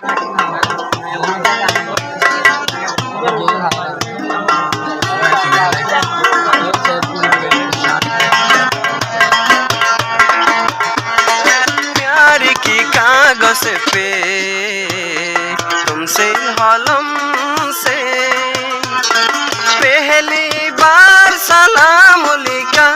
प्यार की कागज पे तुमसे हलम से पहली बार सलाम लिखा,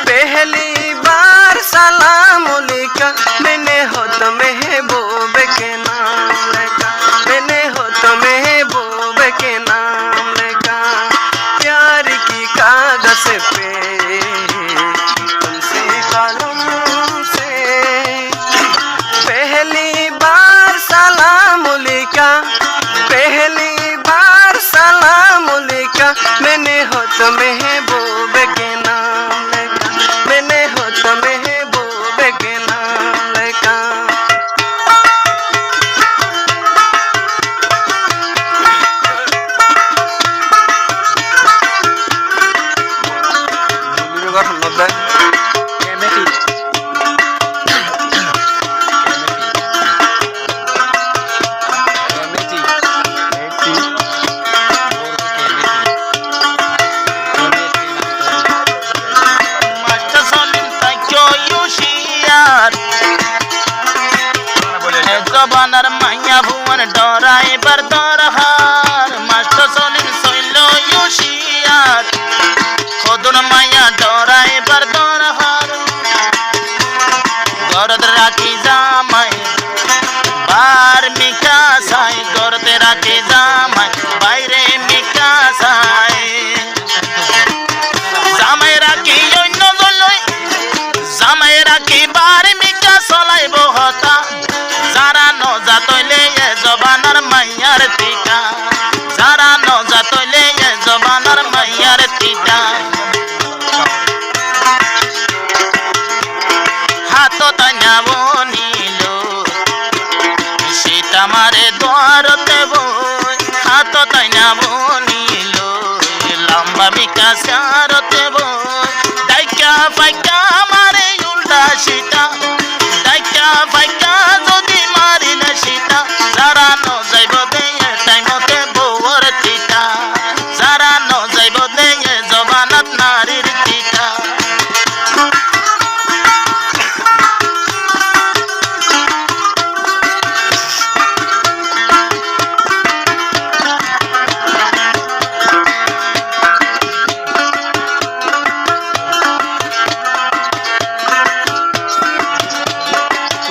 पहली बार सलाम लिखा, मैंने हो तो महबूब के नाम लिखा, मैंने हो तो महबूब के नाम लिखा। प्यार की कागज पे तुमसे कलम से पहली बार सलाम लिखा, पहली बार सलाम लिखा, मैंने हो तो महबूब के नाम लिखा, मैंने हो तो महबूब के नाम लिखा। জবানার মাইয়া ভুয়ান ডরাইবার দরহার মাস্টার সলিম সইল ইউশিয়ার খোদন মাইয়া ডরাইবার দরহার গরদ রাখি জামাই বার মিকা সাই গরদ রাখি জামাই বাইরে মিকা সাই জামাই রাখি অন্য জলই জামাই রাখি বার মিকা চলাইব হতা যারা নজাত হইলে এ জবানার মাইয়ার টিকা, যারা নজাত হইলে এ জবানার মাইয়ার টিকা। হাত তাইনাব নিল সীতা মারে দ্বারতে বই, হাত তাইনাব নিল লম্বা মিকা সারতে বই, ডাইকা ফাইকা মারে উল্টা সীতা, ডাইকা ফাইকা যদি মারিলে সীতা, যারা ন যাইব দেয়ে টাইমতে বউর টিকা, যারা ন যাইব দেয়ে জবানাত নারীর টিকা।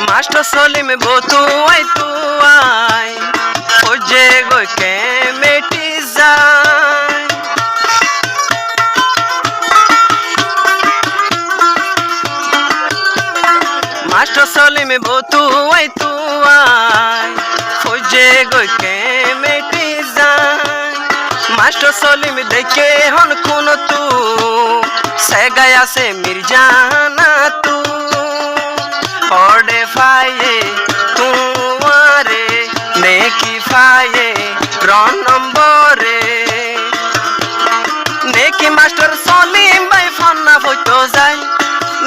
मास्टर सलीम बो तू आई खोजे गो के मेटी जाए। मास्टर सलीम बो तू आई खोजे गो के मेटी जाए। मास्टर सलीम देखे हन खून तू से गया से मिर्जाना तू ओडे फाये तुम्हारे नेकी फाये रन नंबरे नेकी मास्टर सलीम भाई फन्ना फुटो जाए,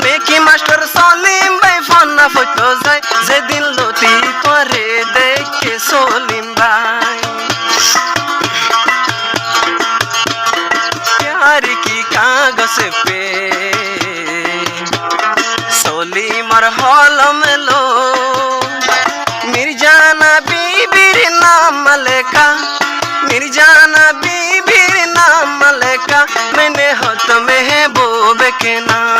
नेकी मास्टर सलीम भाई फन्ना फुटो जाए, जे दिन लती तोरे देखे सलीम भाई। प्यार की कागज पे सलीम और हलम लो, मिर्जाना बीबीर नाम लेखा, मिर्जाना बीबीर नाम लेखा, मैंने हो तो महबूब के नाम